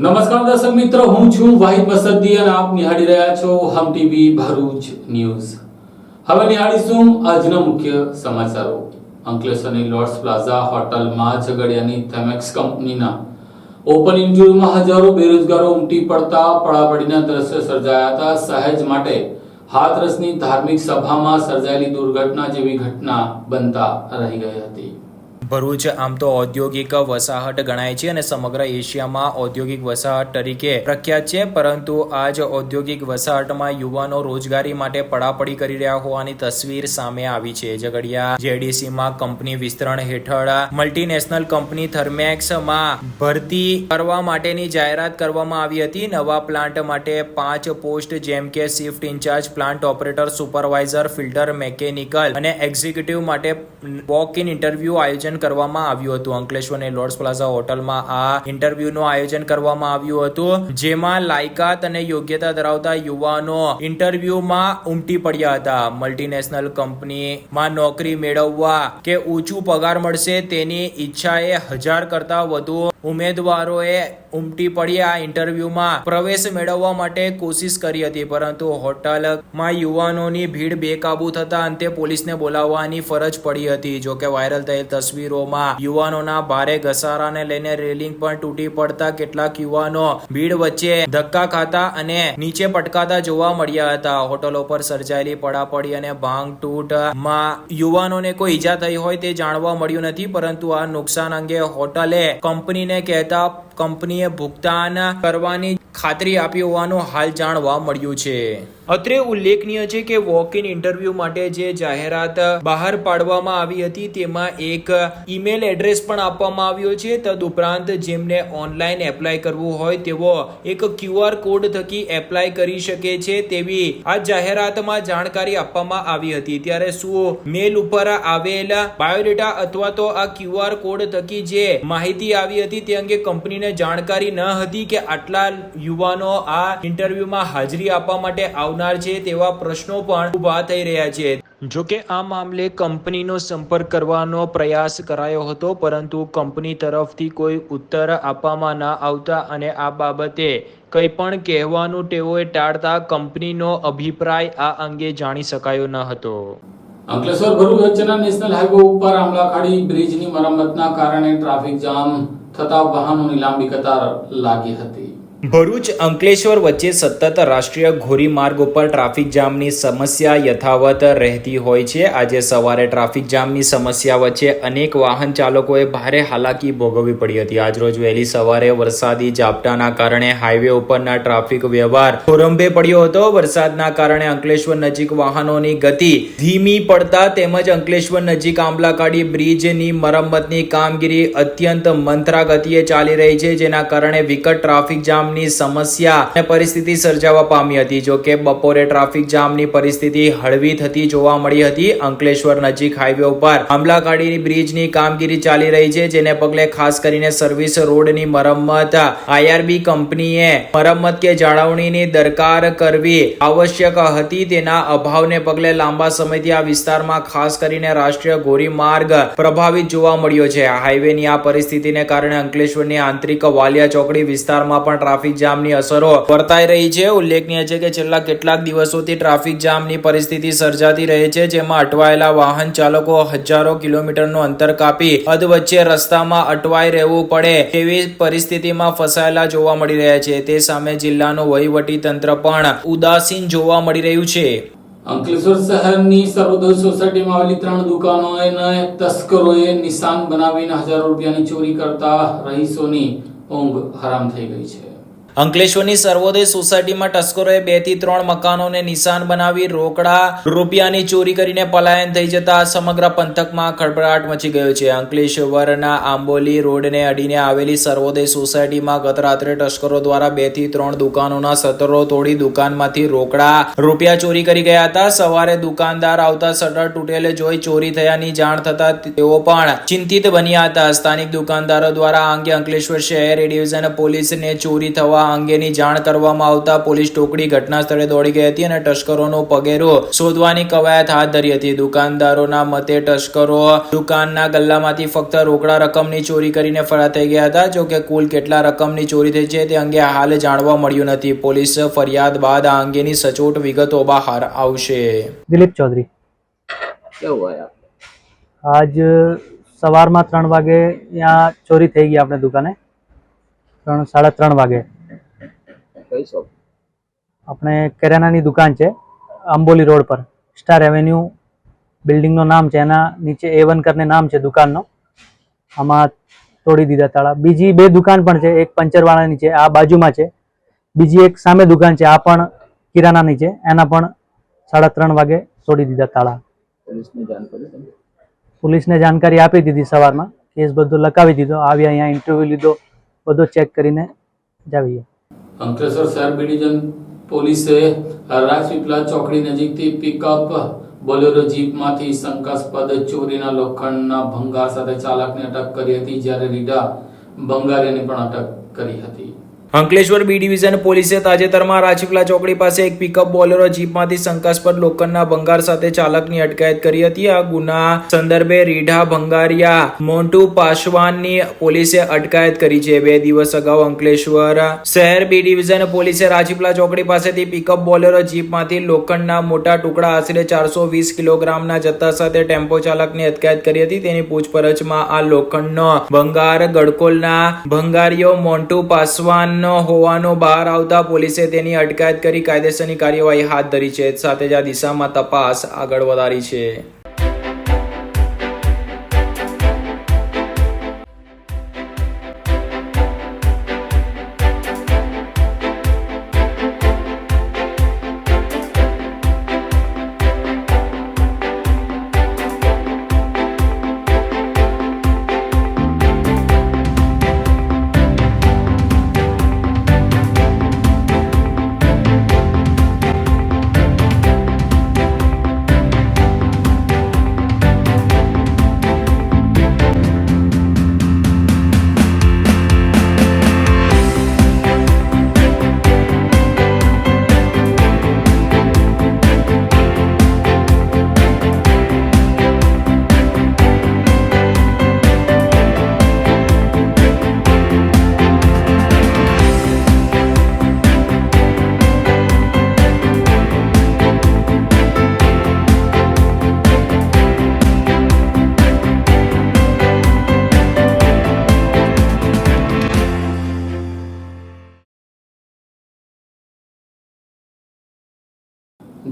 નમસ્કાર દર્શક મિત્રો, હું છું વાહિદ મસદ્દી અને આપ નિહાળી રહ્યા છો હમ ટીવી ભરૂચ ન્યૂઝ. હવે નિહાળીશું આજના મુખ્ય સમાચારો. અંકલેશ્વરની લોર્ડ્સ પ્લાઝા હોટલમાં ઝઘડિયાની થેમેક્સ કંપનીના ઓપન ઇન્ટરવ્યુમાં હજારો બેરોજગારો ઉમટી પડતા પડાપડીના દ્રશ્ય સર્જાયા હતા. સહેજ માટે હાથરસની ધાર્મિક સભામાં સર્જાયેલી દુર્ઘટના જેવી ઘટના બનતા રહી ગઈ હતી. ભરૂચ આમ તો ઔદ્યોગિક વસાહત ગણાય છે અને સમગ્ર એશિયામાં ઔદ્યોગિક વસાહત તરીકે પ્રખ્યાત છે, પરંતુ આ જ ઔદ્યોગિક વસાહતમાં યુવાનો રોજગારી માટે પડાપડી કરી રહ્યા હોવાની તસવીર સામે આવી છે. ઝઘડિયા જેડીસીમાં કંપની વિસ્તરણ હેઠળ મલ્ટીનેશનલ કંપની થર્મેક્સમાં ભરતી કરવા માટેની જાહેરાત કરવામાં આવી હતી. નવા પ્લાન્ટ માટે 5 પોસ્ટ જેમ કે shift in-charge, plant operator, supervisor, filter mechanical અને એક્ઝિક્યુટિવ માટે વોક ઇન ઇન્ટરવ્યુ આયોજન કરવામાં આવ્યું હતું. અંકલેશ્વરની લોર્ડ્સ પ્લાઝા હોટલમાં આ ઇન્ટરવ્યુનું આયોજન કરવામાં આવ્યું હતું, જેમાં લાયકાત અને યોગ્યતા ધરાવતા યુવાનો ઇન્ટરવ્યુમાં ઉમટી પડ્યા હતા. મલ્ટીનેશનલ કંપનીમાં નોકરી મેળવવા કે ઊંચું પગાર મળશે તેની ઈચ્છાએ 1000 કરતા વધુ ઉમેદવારોએ ઉમટી પડી આ ઇન્ટરવ્યુમાં પ્રવેશ મેળવવા માટે કોશિશ કરી હતી, પરંતુ હોટલમાં યુવાનોની ભીડ બેકાબુ થતા અંતે પોલીસને બોલાવવાની ફરજ પડી હતી. જોકે વાયરલ થયેલ તસવીરોમાં યુવાનોના ભારે ઘસારાને લઈને રેલિંગ પણ તૂટી પડતા કેટલાક યુવાનો ભીડ વચ્ચે ધક્કા ખાતા અને નીચે પટકાતા જોવા મળ્યા હતા. હોટલો પર સર્જાયેલી પડાપડી અને ભાંગતૂટમાં યુવાનોને કોઈ ઈજા થઈ હોય તે જાણવા મળ્યું નથી, પરંતુ આ નુકસાન અંગે હોટલે કંપનીને કહેતા કંપનીએ ભુગતાન કરવાની ખાતરી આપી હોવાનું હાલ જાણવા મળ્યું છે. અત્રે ઉલ્લેખનીય છે કે વોક ઇન ઇન્ટરવ્યુ માટે જે જાહેરાત બહાર પાડવામાં આવી હતી તેમાં એક ઈમેલ એડ્રેસ પણ આપવામાં આવ્યો છે. તદુપરાંત જેમને ઓનલાઈન એપ્લાય કરવું હોય તેવો એક QR કોડ થકી એપ્લાય કરી શકે છે તેવી આ જાહેરાતમાં જાણકારી આપવામાં આવી હતી. ત્યારે શું મેલ ઉપર આવેલ બાયોડેટા અથવા તો આ QR કોડ થકી જે માહિતી આવી હતી તે અંગે કંપનીને જાણકારી ન હતી કે આટલા યુવાનો આ ઇન્ટરવ્યુમાં હાજરી આપવા માટે આવનાર છે તેવા પ્રશ્નો પણ ઉભા થઈ રહ્યા છે. જોકે આ મામલે કંપનીનો સંપર્ક કરવાનો પ્રયાસ કરાયો હતો, પરંતુ કંપની તરફથી કોઈ ઉત્તર આપવામાં ન આવતા અને આ બાબતે કંઈ પણ કહેવાનું તેઓએ ટાળતા કંપનીનો અભિપ્રાય આ અંગે જાણી શકાયો ન હતો. અંકલેશ્વર ભરૂચ વચ્ચેના નેશનલ હાઈવે ઉપર આંબલાખાડી બ્રિજની મરમ્મતના કારણે ટ્રાફિક જામ થતા વાહનોની લાંબી કતાર લાગી હતી. ભરૂચ અંકલેશ્વર વચ્ચે સતત રાષ્ટ્રીય ધોરીમાર્ગ ઉપર ટ્રાફિક જામની સમસ્યા યથાવત રહેતી હોય છે. આજે સવારે ટ્રાફિક જામની સમસ્યા વચ્ચે અનેક વાહન ચાલકોએ ભારે હાલાકી ભોગવવી પડી હતી. આજરોજ વહેલી સવારે વરસાદી ઝાપટાના કારણે હાઈવે ઉપરના ટ્રાફિક વ્યવહાર ખોરંભે પડ્યો હતો. વરસાદના કારણે અંકલેશ્વર નજીક વાહનોની ગતિ ધીમી પડતા તેમજ અંકલેશ્વર નજીક આંબલાખાડી બ્રિજની મરમ્મતની કામગીરી અત્યંત મંથરા ગતિએ ચાલી રહી છે, જેના કારણે વિકટ ટ્રાફિક જામ ની સમસ્યા અને પરિસ્થિતિ સર્જાવા પામી હતી. જો કે બપોરે ટ્રાફિક જામની પરિસ્થિતિ હળવી થતી જોવા મળી હતી. અંકલેશ્વર નજીક હાઈવે ઉપર આંબલાખાડી બ્રિજની કામગીરી ચાલી રહી છે, જેને પગલે ખાસ કરીને સર્વિસ રોડની મરમ્મત IRB કંપનીએ મરમ્મત કે જાળવણીની દરકાર કરવી આવશ્યક હતી. તેના અભાવને પગલે લાંબા સમયથી આ વિસ્તારમાં ખાસ કરીને રાષ્ટ્રીય ધોરીમાર્ગ પ્રભાવિત જોવા મળ્યો છે. હાઈવેની આ પરિસ્થિતિને કારણે અંકલેશ્વરની આંતરિક વાલિયા ચોકડી વિસ્તારમાં પણ ટ્રાફિક જામની અસરો વર્તાઈ રહી છે. ઉલ્લેખનીય છે કે છેલ્લા કેટલાક દિવસોથી ટ્રાફિક જામની પરિસ્થિતિ સર્જાતી રહે છે, જેમાં અટવાયેલા વાહન ચાલકો હજારો કિલોમીટરનું અંતર કાપી અધવચ્ચે રસ્તામાં અટવાઈ રહેવું પડે તેવી પરિસ્થિતિમાં ફસાયેલા જોવા મળી રહ્યા છે. તે સામે જિલ્લાનું વહીવટી તંત્ર પણ ઉદાસીન જોવા મળી રહ્યું છે. અંકલેશ્વર શહેરની સર્વોદય સોસાયટીમાં આવેલી 3 દુકાનોને તસ્કરોએ નિશાન બનાવીને હજારો રૂપિયાની ચોરી કરતા રહીશોની ઊંઘ હરામ થઈ ગઈ છે. અંકલેશ્વરની સર્વોદય સોસાયટીમાં તસ્કરોએ 2 થી 3 મકાનોને નિશાન બનાવી રોકડા રૂપિયાની ચોરી કરીને પલાયન થઈ જતા સમગ્ર પંથકમાં ખળભળાટ મચી ગયો છે. અંકલેશ્વરના આંબોલી રોડને અડીને આવેલી સર્વોદય સોસાયટીમાં ગત રાત્રે તસ્કરો દ્વારા 2 થી 3 દુકાનોના શટરો તોડી દુકાનમાંથી રોકડા રૂપિયા ચોરી કરી ગયા હતા. સવારે દુકાનદાર આવતા શટર તૂટેલે જોઈ ચોરી થયાની જાણ થતા તેઓ પણ ચિંતિત બન્યા હતા. સ્થાનિક દુકાનદારો દ્વારા આ અંગે અંકલેશ્વર શહેર ડિવિઝન પોલીસને ચોરી થવા અંગેની જાણ કરવામાં આવતા પોલીસ ટુકડી ઘટના સ્થળે દોડી ગઈ હતી અને તસ્કરોનું પગેરું શોધવાની કવાયત હાથ ધરી હતી. દુકાનદારોના મતે તસ્કરો દુકાનના ગલ્લામાંથી ફક્ત રોકડા રકમની ચોરી કરીને ફરાર થઈ ગયા હતા. જો કે કુલ કેટલા રકમની ચોરી થઈ છે તે અંગે હાલ જાણવા મળ્યું નથી. પોલીસ ફરિયાદ બાદ આ અંગેની સચોટ વિગતો બહાર આવશે. દિલીપ ચૌધરી. क्या हुआ है आप આજ સવારમાં 3 વાગે यहाँ ચોરી થઈ ગઈ આપણે દુકાને 3:30 વાગે. कई शॉप આપણે કરિયાણાની દુકાન છે અંબોલી રોડ પર સ્ટાર એવેન્યુ બિલ્ડિંગનું નામ છે, એના નીચે A1 કરીને નામ છે દુકાનનો. આમાં તોડી દીધા તાળા. બીજી 2 દુકાન પણ છે, એક પંચરવાળાની છે આ બાજુમાં છે, બીજી એક સામે દુકાન છે આ પણ કિરાણાની છે, એના પણ 3:30 વાગે તોડી દીધા તાળા. पुलिस ने जान पड़ी तुम्हें? પોલીસને જાણકારી આપી દીધી સવારમાં, કેસ બધો લખાવી દીધો, આવ્યા અહીંયા ઇન્ટરવ્યુ લીધો, બધો ચેક કરીને જાવીએ. અંકલેશ્વર શહેર બી ડિવિઝન પોલીસે રાજપીપળા ચોકડી નજીકથી પિકઅપ બોલેરો જીપમાંથી શંકાસ્પદ ચોરીના લોખંડના ભંગાર સાથે ચાલકને અટક કરી હતી, જ્યારે રીઢા ભંગારીયાની પણ અટક કરી હતી. અંકલેશ્વર બી ડિવિઝન પોલીસે તાજેતરમાં રાજપીપળા ચોકડી પાસે એક પિકઅપ બોલેરો જીપમાંથી શંકાસ્પદ લોખંડના ભંગાર સાથે ચાલકની અટકાયત કરી હતી. આ ગુના સંદર્ભે રીઢા ભંગારિયા મોન્ટુ પાસવાનની પોલીસે અટકાયત કરી છે. 2 દિવસ અગાઉ અંકલેશ્વર શહેર બી ડિવિઝન પોલીસે રાજપીપળા ચોકડી પાસેથી પિકઅપ બોલેરો જીપમાંથી લોખંડના મોટા ટુકડા આશરે 420 કિલોગ્રામના જથ્થા સાથે ટેમ્પો ચાલકની અટકાયત કરી હતી. તેની પૂછપરછમાં આ લોખંડનો ભંગાર ગડકોલના ભંગારીઓ મોન્ટુ પાસવાન હોવાનું બહાર આવતા પોલીસે તેની અટકાયત કરી કાયદેસરની કાર્યવાહી હાથ ધરી છે. સાથે જ આ દિશામાં તપાસ આગળ વધારી છે.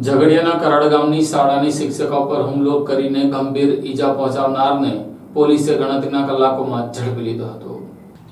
ઝઘડિયાના કરાડ ગામની શાળાની શિક્ષિકા પર હુમલો કરીને ગંભીર ઈજા પહોંચાડનારને પોલીસે ગણતરીના કલાકોમાં ઝડપી લીધો હતો.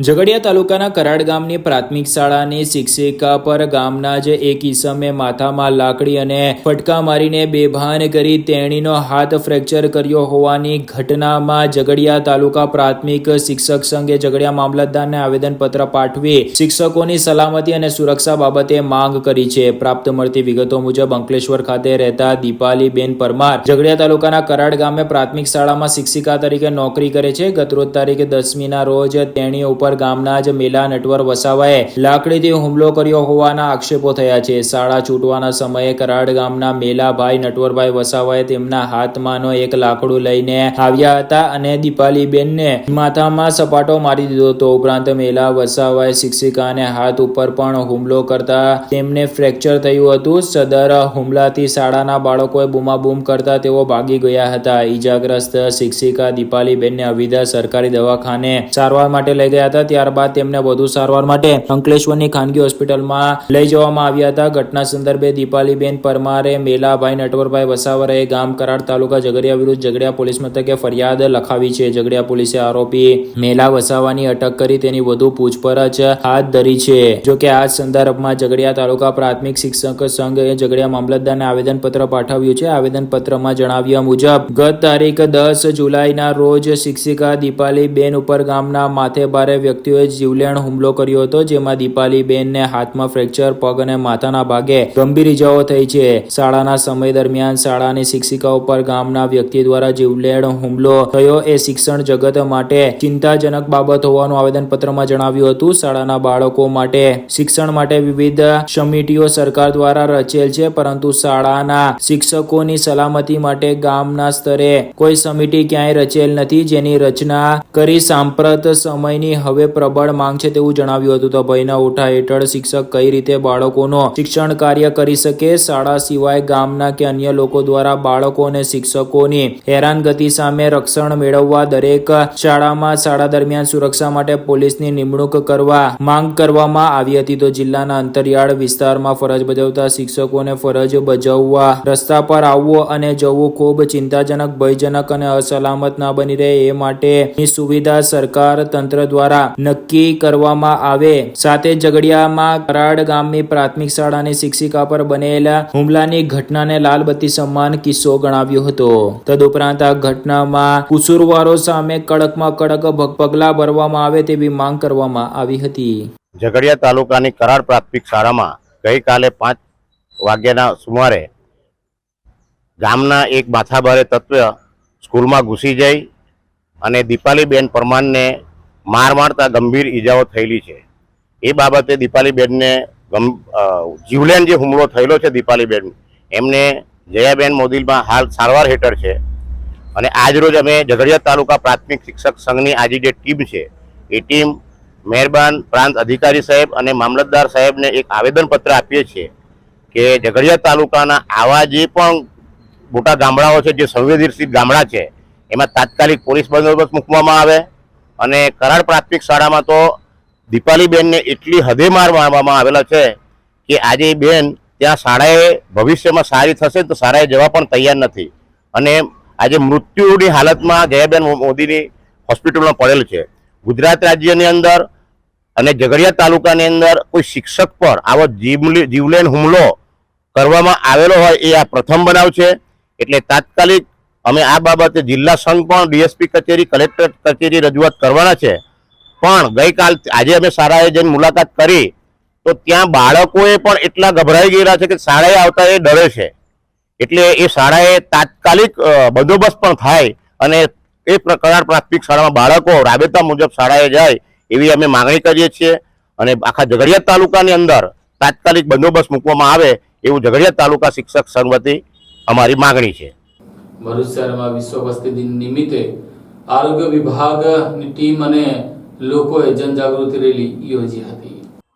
ઝઘડિયા તાલુકાના કરાડ ગામની પ્રાથમિક શાળાની શિક્ષિકા પર ગામના જ એક ઈસમે માથામાં લાકડી અને ફટકા મારીને બેભાન કરી તેણીનો હાથ ફ્રેક્ચર કર્યો હોવાની ઘટનામાં ઝઘડિયા તાલુકા પ્રાથમિક શિક્ષક સંઘે ઝઘડિયા મામલતદારને આવેદનપત્ર પાઠવી શિક્ષકોની સલામતી અને સુરક્ષા બાબતે માંગ કરી છે. પ્રાપ્ત મળતી વિગતો મુજબ અંકલેશ્વર ખાતે રહેતા દીપાલીબેન પરમાર ઝઘડિયા તાલુકાના કરાડ ગામે પ્રાથમિક શાળામાં શિક્ષિકા તરીકે નોકરી કરે છે. ગતરોજ તારીખ 10મીના રોજ તેણી ઉપર ગામના જ મેલા નટવર વસાવાએ લાકડીથી હુમલો કર્યો હોવાના આક્ષેપો થયા છે. શાળા છૂટવાના સમયે કરાડ ગામના મેલાભાઈ નટવરભાઈ વસાવાએ તેમના હાથમાંનો એક લાકડું લઈને આવ્યા હતા અને દીપાલીબેનને માથામાં સપાટો મારી દીધો હતો. ઉપરાંત મેલા વસાવાએ શિક્ષિકાને હાથ ઉપર પણ હુમલો કરતા તેમને ફ્રેક્ચર થયું હતું. સદર હુમલાથી શાળાના બાળકોએ બૂમાબૂમ કરતા તેઓ ભાગી ગયા હતા. ઈજાગ્રસ્ત શિક્ષિકા દીપાલીબેનને અવિધા સરકારી દવાખાને સારવાર માટે લઈ ગયા હતા. ત્યારબાદ તેમને વધુ સારવાર માટે અંકલેશ્વરની ખાનગી હોસ્પિટલમાં લઈ જવામાં આવ્યા હતા. ઘટના સંદર્ભે દીપાલીબેન પરમારે મેલાભાઈ નટવરભાઈ વસાવરાએ ગામ કરાડ તાલુકા ઝઘડિયા વિરુદ્ધ ઝઘડિયા પોલીસ મથકે ફરિયાદ લખાવી છે. ઝઘડિયા પોલીસે આરોપી મેલા વસાવાની અટક કરી તેની વધુ પૂછપરછ હાથ ધરી છે. જોકે આ સંદર્ભમાં ઝઘડિયા તાલુકા પ્રાથમિક શિક્ષક સંઘે ઝઘડિયા મામલતદારને આવેદનપત્ર પાઠવ્યું છે. આવેદનપત્રમાં જણાવ્યા મુજબ ગત તારીખ 10 જુલાઈના રોજ શિક્ષિકા દીપાલીબેન ઉપર ગામના માથે ભારે વ્યક્તિઓએ જીવલેણ હુમલો કર્યો હતો, જેમાં દીપાલીબેનને હાથમાં ફ્રેક્ચર, પગ અને માથાના ભાગે ગંભીર ઇજાઓ થઈ છે. શાળાના સમય દરમિયાન શાળાની શિક્ષિકાઓ પર ગામના વ્યક્તિ દ્વારા જીવલેણ હુમલો થયો એ શિક્ષણ જગત માટે ચિંતાજનક બાબત હોવાનું આવેદનપત્રમાં જણાવ્યું હતું. શાળાના બાળકો માટે શિક્ષણ માટે વિવિધ સમિતિઓ સરકાર દ્વારા રચેલ છે, પરંતુ શાળાના શિક્ષકોની સલામતી માટે ગામના સ્તરે કોઈ સમિતિ ક્યાંય રચેલ નથી, જેની રચના કરી સાંપ્રત સમયની હવે પ્રબળ માંગ છે તેવું જણાવ્યું હતું. તો ભયના ઓઠા હેઠળ શિક્ષક કઈ રીતે બાળકોનું શિક્ષણ કાર્ય કરી શકે? શાળા સિવાય ગામના કે અન્ય લોકો દ્વારા બાળકો અને શિક્ષકોની હેરાનગતિ સામે રક્ષણ મેળવવા દરેક શાળામાં શાળા દરમિયાન સુરક્ષા માટે પોલીસની નિમણૂક કરવા માંગ કરવામાં આવી હતી. તો જિલ્લાના અંતરિયાળ વિસ્તારમાં ફરજ બજાવતા શિક્ષકોને ફરજ બજાવવા રસ્તા પર આવવું અને જવું ખૂબ ચિંતાજનક, ભયજનક અને અસલામત ના બની રહે એ માટેની સુવિધા સરકાર તંત્ર દ્વારા નક્કી કરવામાં આવે. સાથે ઝઘડિયામાં કરાડ ગામની પ્રાથમિક શાળાની શિક્ષિકા પર બનેલા હુમલાની ઘટનાને લાલબત્તી સમાન કિસ્સો ગણાવ્યો હતો. તદુપરાંત આ ઘટનામાં કસૂરવારો સામે કડકમાં કડક પગલાં ભરવામાં આવે તેવી માંગ કરવામાં આવી હતી. ઝઘડિયા તાલુકાની કરાડ પ્રાથમિક શાળામાં ગઈકાલે 5 વાગ્યાના સુમારે ગામના એક માથાભારે તત્વ સ્કૂલમાં ઘૂસી જઈ અને દીપાલીબેન પરમારને માર મારતા ગંભીર ઈજાઓ થયેલી છે. એ બાબતે દીપાલીબેનને જીવલેણ જે હુમલો થયેલો છે દીપાલીબેન, એમને જયાબેન મોદીલમાં હાલ સારવાર હેઠળ છે. અને આજરોજ અમે ઝઘડિયા તાલુકા પ્રાથમિક શિક્ષક સંઘની આજે જે ટીમ છે એ ટીમ મહેરબાન પ્રાંત અધિકારી સાહેબ અને મામલતદાર સાહેબને એક આવેદનપત્ર આપીએ છીએ કે ઝઘડિયા તાલુકાના આવા જે પણ મોટા ગામડાઓ છે, જે સંવેદનશીલ ગામડા છે, એમાં તાત્કાલિક પોલીસ બંદોબસ્ત મૂકવામાં આવે. અને કરાડ પ્રાથમિક શાળામાં તો દીપાલીબેનને એટલી હદે માર મારવામાં આવેલા છે કે આજે બેન ત્યાં શાળાએ ભવિષ્યમાં સારી થશે તો શાળાએ જવા પણ તૈયાર નથી. અને આજે મૃત્યુની હાલતમાં જયાબેન મોદીની હોસ્પિટલમાં પડેલ છે. ગુજરાત રાજ્યની અંદર અને ઝઘડિયા તાલુકાની અંદર કોઈ શિક્ષક પર આવો જીવલેણ હુમલો કરવામાં આવેલો હોય એ આ પ્રથમ બનાવ છે. એટલે તાત્કાલિક અમે આ બાબતે જિલ્લા સંઘ પણ ડીએસપી કચેરી, કલેક્ટર કચેરી રજૂઆત કરવાના છે. પણ આજે અમે શાળાએ જઈને મુલાકાત કરી તો ત્યાં બાળકોએ પણ એટલા ગભરાઈ ગયેલા છે કે શાળાએ આવતા એ ડરે છે. એટલે એ શાળાએ તાત્કાલિક બંદોબસ્ત પણ થાય અને એ કરાડ પ્રાથમિક શાળામાં બાળકો રાબેતા મુજબ શાળાએ જાય એવી અમે માંગણી કરીએ છીએ. અને આખા ઝઘડિયા તાલુકાની અંદર તાત્કાલિક બંદોબસ્ત મૂકવામાં આવે એવું ઝઘડિયા તાલુકા શિક્ષક સંઘ વતી અમારી માંગણી છે. ભરૂચ શહેરમાં વિશ્વ વસ્તી દિન નિમિત્તે આરોગ્ય વિભાગની ટીમ અને લોકોએ જનજાગૃતિ રેલી યોજી હતી.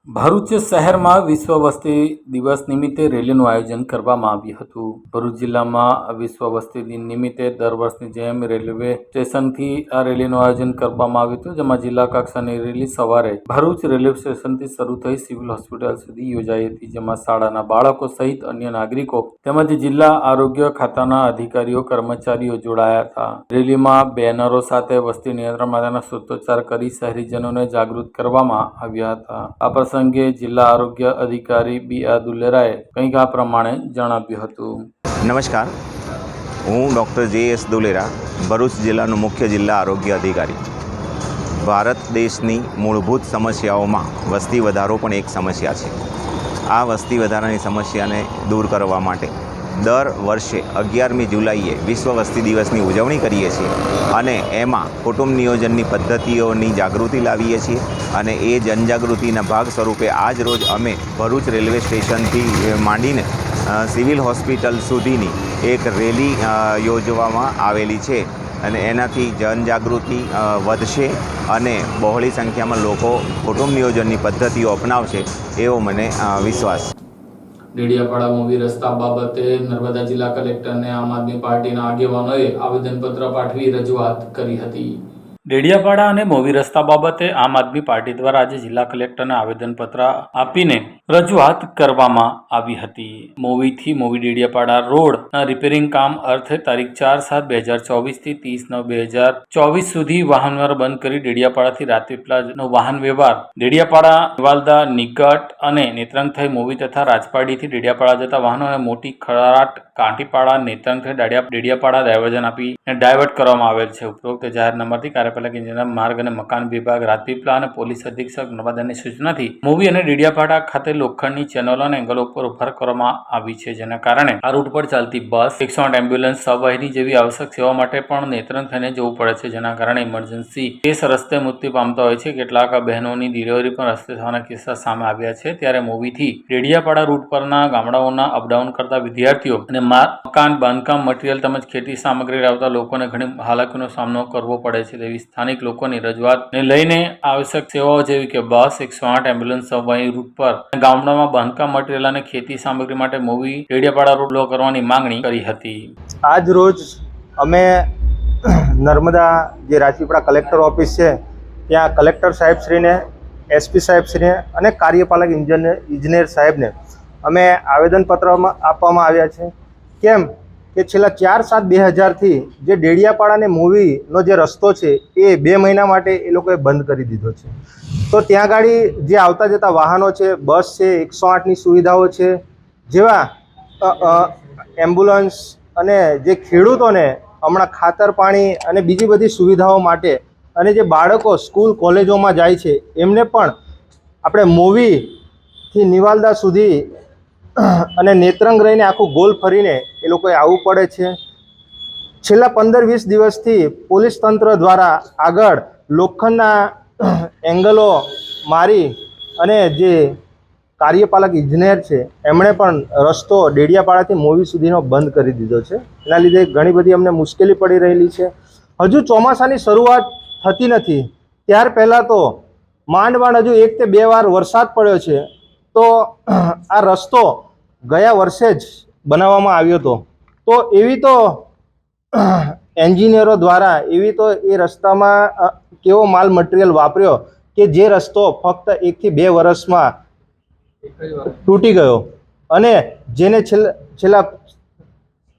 ભરૂચ શહેરમાં વિશ્વ વસ્તી દિવસ નિમિત્તે રેલીનું આયોજન કરવામાં આવ્યું હતું. ભરૂચ જિલ્લામાં વિશ્વ વસ્તી દિન નિમિત્તે દર વર્ષની જેમ રેલવે સ્ટેશનથી આ રેલીનું આયોજન કરવામાં આવ્યું હતું, જેમાં જિલ્લા કક્ષાની રેલી સવારે ભરૂચ રેલવે સ્ટેશનથી શરૂ થઈ સિવિલ હોસ્પિટલ સુધી યોજાઈ હતી, જેમાં શાળાના બાળકો સહિત અન્ય નાગરિકો તેમજ જિલ્લા આરોગ્ય ખાતાના અધિકારીઓ, કર્મચારીઓ જોડાયા હતા. રેલીમાં બેનરો સાથે વસ્તી નિયંત્રણ માટેના સૂત્રોચ્ચાર કરી શહેરીજનોને જાગૃત કરવામાં આવ્યા હતા. આ પ્રસંગે જિલ્લા આરોગ્ય અધિકારી બી.આર. દુલેરાએ કંઈક આ પ્રમાણે જણાવ્યું હતું. નમસ્કાર, હું ડૉક્ટર જે.એસ. દુલેરા, ભરૂચ જિલ્લાનો મુખ્ય જિલ્લા આરોગ્ય અધિકારી. ભારત દેશની મૂળભૂત સમસ્યાઓમાં વસ્તી વધારો પણ એક સમસ્યા છે. આ વસ્તી વધારાની સમસ્યાને દૂર કરવા માટે દર વર્ષે 11મી જુલાઈએ વિશ્વ વસ્તી દિવસની ઉજવણી કરીએ છીએ અને એમાં કુટુંબ નિયોજનની પદ્ધતિઓની જાગૃતિ લાવીએ છીએ. અને એ જનજાગૃતિના ભાગ સ્વરૂપે આજ રોજ અમે ભરૂચ રેલવે સ્ટેશનથી માંડીને સિવિલ હોસ્પિટલ સુધીની એક રેલી યોજવામાં આવેલી છે. અને એનાથી જનજાગૃતિ વધશે અને બહોળી સંખ્યામાં લોકો કુટુંબ નિયોજનની પદ્ધતિઓ અપનાવશે એવો મને વિશ્વાસ. ડેડિયાપાડા મૂવી રસ્તા બાબતે નર્મદા જિલ્લા કલેક્ટરને આમ આદમી પાર્ટીના આગેવાનોએ આવેદનપત્ર પાઠવી રજૂઆત કરી હતી. ડેડિયાપાડા અને મોવી રસ્તા બાબતે આમ આદમી પાર્ટી દ્વારા આજે જિલ્લા કલેક્ટરને આવેદનપત્ર આપીને રજૂઆત કરવામાં આવી હતી. મોવીથી મોવી ડેડિયાપાડા રોડના રિપેરિંગ કામ અર્થે તારીખ 4/7/2024 થી 30/9/2024 સુધી વાહન વ્યવહાર બંધ કરી ડેડિયાપાડાથી રાત્રિપલાનો વાહન વ્યવહાર ડેડિયાપાડા, નિવાલદા, નિકટ અને નેત્રંગ થઈ મોવી તથા રાજપાડીથી ડેડિયાપાડા જતા વાહનો અને મોટી ખરાટ કાંટીપાડા નેત્રંગથી ડેડિયાપાડા ડાયવર્ઝન આપી ડાયવર્ટ કરવામાં આવેલ છે. ઉપરોક્ત જાહેરનામાથી કાર્યપાલક ઇજનેર માર્ગ અને મકાન વિભાગ રાજપીપળા અને પોલીસ અધિક્ષક નર્મદાની સૂચનાથી મૂવી અને ડેડિયાપાડા ખાતે લોખંડની ચેનલો અને એંગલો ઉપર ઉભાર કરવામાં આવી છે, જેના કારણે આ રૂટ પર ચાલતી બસ, 108 એમ્બ્યુલન્સ, સબવાહિની જેવી આવશ્યક સેવા માટે પણ નેત્રંગ થઈને જવું પડે છે, જેના કારણે ઇમરજન્સી કેસ રસ્તે મૃત્યુ પામતા હોય છે. કેટલાક બહેનોની ડિલિવરી પણ રસ્તે થવાના કિસ્સા સામે આવ્યા છે. ત્યારે મૂવીથી ડેડિયાપાડા રૂટ પરના ગામડાઓના અપડાઉન કરતા વિદ્યાર્થીઓ અને મકાન બાંધકામ મટીરીયલ તેમજ ખેતી સામગ્રી લાવતા લોકોને ઘણી હાલાકીનો સામનો કરવો પડે છે. તેવી સ્થાનિક લોકોની રજૂઆતને લઈને આવશ્યક સેવાઓ જેવી કે બસ, 108 એમ્બ્યુલન્સ સબવાહિની રૂટ પર ગામડામાં બાંધકામ મટીરીયલ અને ખેતી સામગ્રી માટે મૂવી ડેડિયાપાડા રૂટ બ્લોક કરવાની માંગણી કરી હતી. આજ રોજ અમે નર્મદા જે રાજપીપળા કલેક્ટર ઓફિસ છે ત્યાં કલેક્ટર સાહેબશ્રીને, એસપી સાહેબશ્રીને અને કાર્યપાલક ઇજનેર સાહેબને અમે આવેદનપત્રમાં આપવામાં આવ્યા છે. કેમ કે છેલ્લા 4/7/2000થી જે ડેડિયાપાડા અને મૂવીનો જે રસ્તો છે એ 2 મહિના માટે એ લોકોએ બંધ કરી દીધો છે. તો ત્યાં ગાડી જે આવતા જતા વાહનો છે, બસ છે, 108ની સુવિધાઓ છે, જેવા એમ્બ્યુલન્સ અને જે ખેડૂતોને હમણાં ખાતર પાણી અને બીજી બધી સુવિધાઓ માટે અને જે બાળકો સ્કૂલ કોલેજોમાં જાય છે એમને પણ આપણે મૂવીથી નિવાલદા સુધી અને નેત્રંગ રહીને આખું ગોલ ફરીને એ લોકોએ આવવું પડે છે. છેલ્લા 15-20 દિવસથી પોલીસ તંત્ર દ્વારા આગળ લોખંડના એંગલો મારી અને જે કાર્યપાલક ઇજનેર છે એમણે પણ રસ્તો ડેડિયાપાડાથી મૂવી સુધીનો બંધ કરી દીધો છે. એના લીધે ઘણી બધી અમને મુશ્કેલી પડી રહેલી છે. હજુ ચોમાસાની શરૂઆત થતી નથી, ત્યાર પહેલાં તો માંડ હજુ 1 કે 2 વાર વરસાદ પડ્યો છે. તો આ રસ્તો ગયા વર્ષે જ બનાવવામાં આવ્યો હતો. તો એવી તો એન્જિનિયરો દ્વારા એવી તો એ રસ્તામાં કેવો માલ મટીરિયલ વાપર્યો કે જે રસ્તો ફક્ત 1 થી 2 વર્ષમાં તૂટી ગયો અને જેને છેલ્લા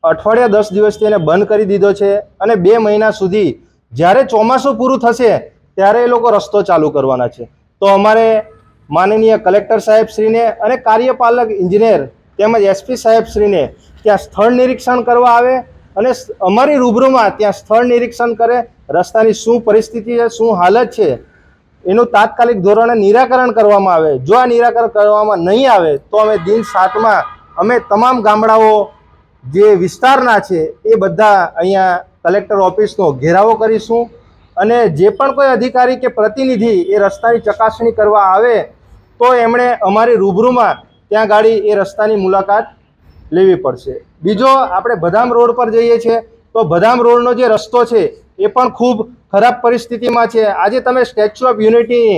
અઠવાડિયા 10 દિવસથી એને બંધ કરી દીધો છે. અને 2 મહિના સુધી જ્યારે ચોમાસું પૂરું થશે ત્યારે એ લોકો રસ્તો ચાલુ કરવાના છે. તો અમારે માનનીય કલેક્ટર સાહેબશ્રીને અને કાર્યપાલક ઇજનેર તેમજ એસપી સાહેબશ્રીને ત્યાં સ્થળ નિરીક્ષણ કરવા આવે અને અમારી રૂબરૂમાં ત્યાં સ્થળ નિરીક્ષણ કરે, રસ્તાની શું પરિસ્થિતિ છે, શું હાલત છે, એનું તાત્કાલિક ધોરણે નિરાકરણ કરવામાં આવે. જો આ નિરાકરણ કરવામાં નહીં આવે તો અમે દિન 7માં અમે તમામ ગામડાઓ જે વિસ્તારના છે એ બધા અહીંયા કલેક્ટર ઓફિસનો ઘેરાવો કરીશું અને જે પણ કોઈ અધિકારી કે પ્રતિનિધિ એ રસ્તાની ચકાસણી કરવા આવે તો એમણે અમારી રૂબરૂમાં ત્યાં ગાડી એ રસ્તાની મુલાકાત લેવી પડશે. બીજો, આપણે બદામ રોડ પર જઈએ છીએ તો બદામ રોડનો જે રસ્તો છે એ પણ ખૂબ ખરાબ પરિસ્થિતિમાં છે. આજે તમે સ્ટેચ્યુ ઓફ યુનિટી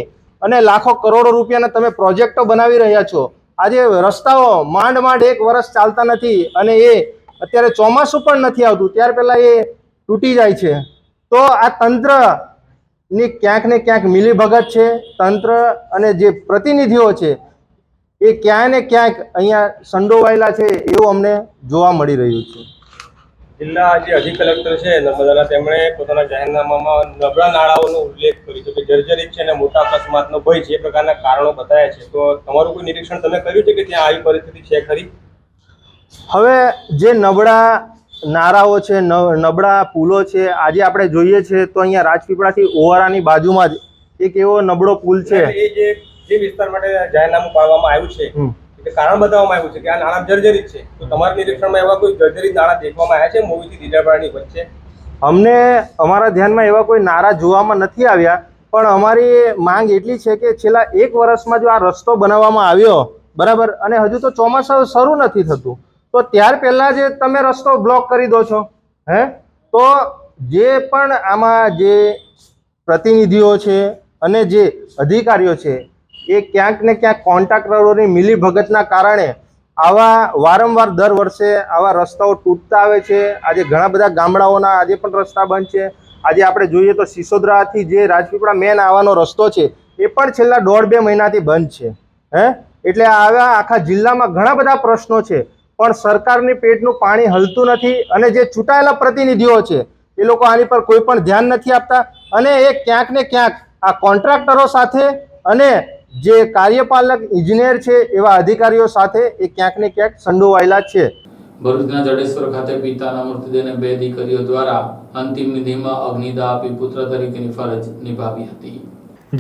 અને લાખો કરોડો રૂપિયાના તમે પ્રોજેક્ટો બનાવી રહ્યા છો, આજે રસ્તાઓ માંડ 1 વર્ષ ચાલતા નથી અને એ અત્યારે ચોમાસું પણ નથી આવતું ત્યાર પહેલાં એ તૂટી જાય છે. તો આ તંત્રની ક્યાંક ને ક્યાંક મિલીભગત છે. તંત્ર અને જે પ્રતિનિધિઓ છે એ ક્યાંય ને ક્યાંક અહીંયા સંડોવાયેલા છે એવું અમને જોવા મળી રહ્યું છે. જિલ્લા જે અધિક કલેક્ટર છે નર્મદાના, તેમણે પોતાના જાહેરનામામાં નબળા નાળાઓનો ઉલ્લેખ કર્યો છે કે જર્જરિત છે અને મોટા અકસ્માતનો ભય છે, એ પ્રકારના કારણો બતાવ્યા છે. તો તમારું કોઈ નિરીક્ષણ તમે કર્યું છે કે ત્યાં આવી પરિસ્થિતિ છે ખરી? હવે જે નબળા નાળાઓ છે, નબળા પુલો છે, આજે આપણે જોઈએ છે તો અહીંયા રાજપીપળાથી ઓવારાની બાજુમાં જ એક એવો નબળો પુલ છે. એ જે વિસ્તાર માટે જાહેરનામું પાડવામાં આવ્યું છે કારણ બતાવવામાં આવ્યું છે કે આ નાળા જર્જરિત છે. તો તમારા નિરીક્ષણમાં એવા કોઈ જર્જરિત નાળા દેખવામાં આવ્યા છે મૂવીથી ડેડિયાપાડાની વચ્ચે? અમને અમારા ધ્યાનમાં એવા કોઈ નાળા જોવામાં નથી આવ્યા, પણ અમારી માંગ એટલી છે કે છેલ્લા 1 વર્ષમાં જો આ રસ્તો બનાવવામાં આવ્યો બરાબર અને હજુ તો ચોમાસું શરૂ નથી થતું તો ત્યાર પહેલાં જે તમે રસ્તો બ્લોક કરી દો છો તો જે પણ આમાં જે પ્રતિનિધિઓ છે અને જે અધિકારીઓ છે એ ક્યાંક ને ક્યાંક કોન્ટ્રાક્ટરોની મિલીભગતના કારણે આવા વારંવાર દર વર્ષે આવા રસ્તાઓ તૂટતા આવે છે. આજે ઘણા બધા ગામડાઓના આજે પણ રસ્તા બંધ છે. આજે આપણે જોઈએ તો સિસોદરાથી જે રાજપીપળા મેન આવવાનો રસ્તો છે એ પણ છેલ્લા 1.5-2 મહિનાથી બંધ છે. એટલે આવા આખા જિલ્લામાં ઘણા બધા પ્રશ્નો છે પણ સરકારની પેટનું પાણી હલતું નથી અને જે ચૂંટાયેલા પ્રતિનિધિઓ છે એ લોકો આની પર કોઈ પણ ધ્યાન નથી આપતા અને એ ક્યાંક ને ક્યાંક આ કોન્ટ્રાક્ટરો સાથે અને જે કાર્યપાલક ઇજનેર છે એવા અધિકારીઓ સાથે એ ક્યાંક ને ક્યાંક સંડોવાયેલા છે. ભરૂચના જડેશ્વર ખાતે પિતાના મૃતદેહને 2 દીકરીઓ દ્વારા અંતિમ વિધિમાં અગ્નિદાહ આપી પુત્ર તરીકેની ફરજ નિભાવી હતી.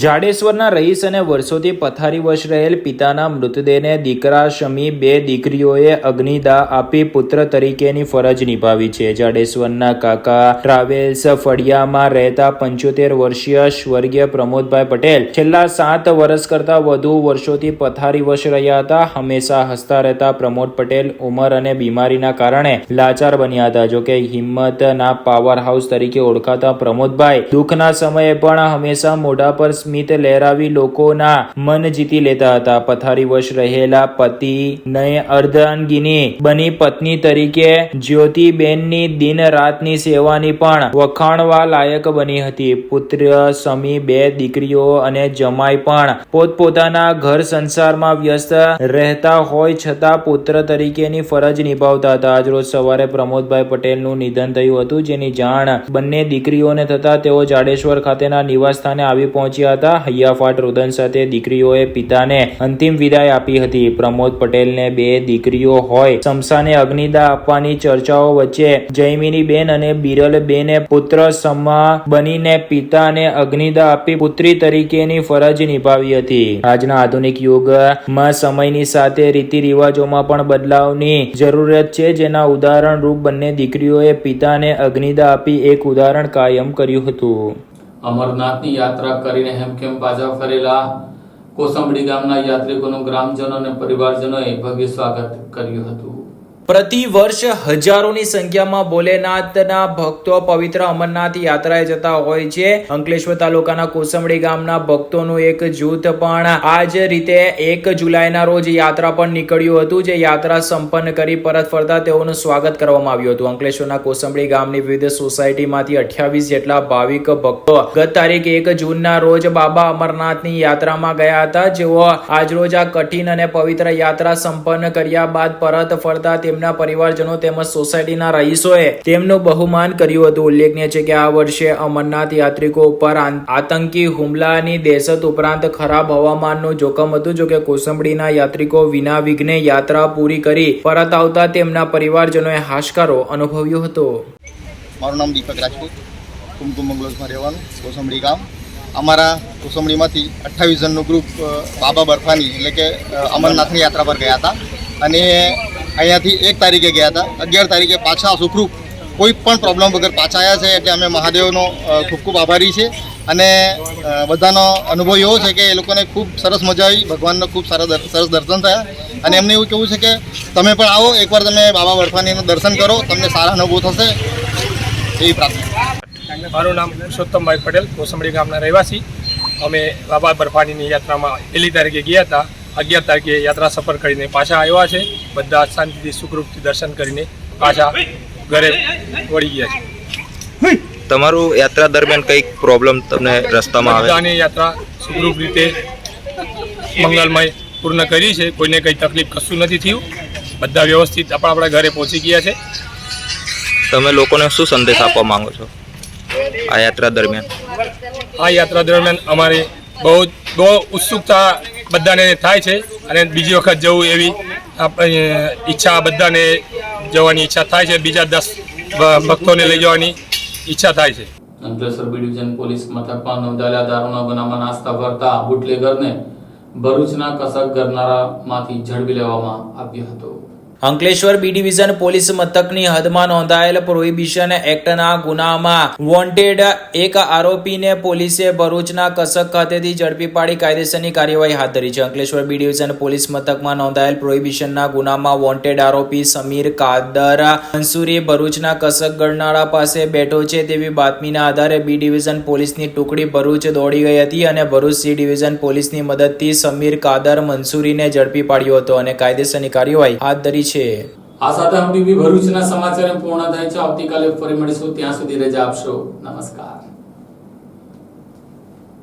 જાડેશ્વરના રહીશ અને વર્ષોથી પથારીવશ રહેલ પિતાના મૃતદેહને દીકરા શમી 2 દીકરીઓએ અગ્નિદાહ આપી પુત્ર તરીકેની ફરજ નિભાવી છે. જાડેશ્વરના કાકા ટ્રાવેલ્સ ફળિયામાં રહેતા 75 વર્ષીય સ્વર્ગીય પ્રમોદભાઈ પટેલ છેલ્લા 7 વર્ષ કરતા વધુ વર્ષોથી પથારીવશ રહ્યા હતા. હંમેશા હસતા રહેતા પ્રમોદ પટેલ ઉંમર અને બીમારીના કારણે લાચાર બન્યા હતા. જોકે હિંમતના પાવર હાઉસ તરીકે ઓળખાતા પ્રમોદભાઈ દુઃખના સમયે પણ હંમેશા મોઢા પર સ્મિત લહેરાવી લોકોના મન જીતી લેતા હતા. પથારીવશ રહેલા પતિને અર્ધાંગીની બની પત્ની તરીકે જ્યોતિબેનની દિન રાતની સેવાની પણ વખાણવા લાયક બની હતી. પુત્ર સમી 2 દીકરીઓ અને જમાઈ પણ પોતપોતાના ઘર સંસારમાં વ્યસ્ત રહેતા હોય છતાં પુત્ર તરીકેની ફરજ નિભાવતા હતા. આજરોજ સવારે પ્રમોદભાઈ પટેલનું નિધન થયું હતું, જેની જાણ બંને દીકરીઓને થતા તેઓ જાડેશ્વર ખાતેના નિવાસ સ્થાને આવી પહોંચ્યા હતા. હૈયાફાટ રુદન સાથે દીકરીઓએ પિતાને અંતિમ વિદાય આપી હતી. પ્રમોદ પટેલને 2 દીકરીઓ હોય શમશાને અગ્નિદાહ આપવાની ચર્ચાઓ વચ્ચે જયમિની બેન અને બિરલ બેને પુત્ર સમા બનીને પિતાને અગ્નિદાહ આપી પુત્રી તરીકેની ફરજ નિભાવી હતી. આજના આધુનિક યુગમાં સમયની સાથે રીતિ રિવાજોમાં પણ બદલાવની જરૂરિયાત છે, જેના ઉદાહરણ રૂપ બંને દીકરીઓએ પિતાને અગ્નિદાહ આપી એક ઉદાહરણ કાયમ કર્યું હતું. અમરનાથની યાત્રા કરીને હેમખેમ પાછા ફરેલા કોસંબડી ગામના યાત્રિકોનું ગ્રામજનો અને પરિવારજનોએ ભવ્ય સ્વાગત કર્યું હતું. પ્રતિ વર્ષ હજારોની સંખ્યામાં ભોલેનાથના ભક્તો પવિત્ર અમરનાથ યાત્રાએ જતા હોય છે. અંકલેશ્વર તાલુકાના કોસંબડી ગામના ભક્તોનું એક જૂથ પણ આ જ રીતે 1 જુલાઈના રોજ યાત્રા પર નીકળ્યું હતું, જે યાત્રા સંપન્ન કરી પરત ફરતા તેઓનું સ્વાગત કરવામાં આવ્યું હતું. અંકલેશ્વરના કોસંબડી ગામની વિવિધ સોસાયટીમાંથી 28 જેટલા ભાવિક ભક્તો ગત તારીખ 1 જૂનના રોજ બાબા અમરનાથની યાત્રામાં ગયા હતા, જેઓ આજરોજ આ કઠિન અને પવિત્ર યાત્રા સંપન્ન કર્યા બાદ પરત ફરતા તેમના પરિવારજનો તેમજ સોસાયટીના રહીશોએ તેમનું બહુમાન કર્યું હતું. ઉલ્લેખનીય છે કે આ વર્ષે અમરનાથ યાત્રિકો ઉપર આતંકી હુમલાની દહેશત ઉપરાંત ખરાબ હવામાનનું જોખમ હતું. જોકે કોસંબડીના યાત્રિકો વિના વિઘ્ને યાત્રા પૂરી કરી પરત આવતા તેમના પરિવારજનોએ હાશકારો અનુભવ્યો હતો. મારું નામ દીપક રાજપૂત, કુમકુમ બંગલોઝમાં રહેવાનું, કોસંબડી ગામ. અમારા કોસંબડીમાંથી 28 જણનું ગ્રુપ બાબા બર્ફાની એટલે કે અમરનાથની યાત્રા પર ગયા હતા અને અહીંયાથી 1 તારીખે ગયા હતા. 11 તારીખે પાછા સુખરૂપ કોઈ પણ પ્રોબ્લેમ વગર પાછા આવ્યા છે, એટલે અમે મહાદેવનો ખૂબ ખૂબ આભારી છે. અને બધાનો અનુભવ એવો છે કે એ લોકોને ખૂબ સરસ મજા આવી, ભગવાનનો ખૂબ સરસ દર્શન થયા અને એમને એવું કહેવું છે કે તમે પણ આવો, એકવાર તમે બાબા બર્ફાનીનું દર્શન કરો, તમને સારા અનુભવ થશે એવી પ્રાર્થના. મારું નામ પુરુષોત્તમભાઈ પટેલ, કોસંબડી ગામના રહેવાસી. અમે બાબા બર્ફાનીની યાત્રામાં 1 તારીખે ગયા હતા. 11 તારીખે યાત્રા સફર કરીને પાછા આવ્યા છે. બધા શાંતિથી સુખરૂપથી દર્શન કરીને પાછા ઘરે વળી ગયા છે. તમારું યાત્રા દરમિયાન કઈ પ્રોબ્લેમ તમને રસ્તામાં આવે? બધાની યાત્રા સુખરૂપ રીતે મંગલમય પૂર્ણ કરી છે. કોઈને કંઈ તકલીફ કશું નથી થયું. બધા વ્યવસ્થિત આપણા ઘરે પહોંચી ગયા છે. તમે લોકોને શું સંદેશ આપવા માંગો છો આ યાત્રા દરમિયાન? આ યાત્રા દરમિયાન અમારે બહુ ઉત્સુકતા બધાને થાય છે અને બીજી વખત જવું એવી ઈચ્છા બધાને જવાની ઈચ્છા થાય છે. બીજા 10 ભક્તોને લઈ જવાની ઈચ્છા થાય છે. અંકલેશ્વર બી ડિવિઝન પોલીસ મથકમાં નોંધાયેલા દારૂના ગુનામાં નાસ્તા ભરતા બુટલેગરને ભરૂચના કસક ગરનારામાંથી ઝડપી લેવામાં આવ્યો હતો. અંકલેશ્વર બી ડિવિઝન પોલીસ મથકની હદમાં નોંધાયેલ પ્રોહિબિશન એક્ટના ગુનામાં વોન્ટેડ એક આરોપીને પોલીસે ભરૂચના કસક ખાતેથી ઝડપી પાડી કાયદેસરની કાર્યવાહી હાથ ધરી છે. અંકલેશ્વર બી ડિવિઝન પોલીસ મથકમાં નોંધાયેલ પ્રોહિબિશનના ગુનામાં વોન્ટેડ આરોપી સમીર કાદર મંસૂરી ભરૂચના કસક ગરનાળા પાસે બેઠો છે તેવી બાતમીના આધારે બી ડિવિઝન પોલીસની ટુકડી ભરૂચ દોડી ગઈ હતી અને ભરૂચ સી ડિવિઝન પોલીસની મદદથી સમીર કાદર મંસૂરીને ઝડપી પાડ્યો હતો અને કાયદેસરની કાર્યવાહી હાથ ધરી છે. આ સાથે હમ ટીવી ભરૂચના સમાચાર પૂર્ણ થાય છે. આવતીકાલે ફરી મળીશું. ત્યાં સુધી રજા આપશો. નમસ્કાર.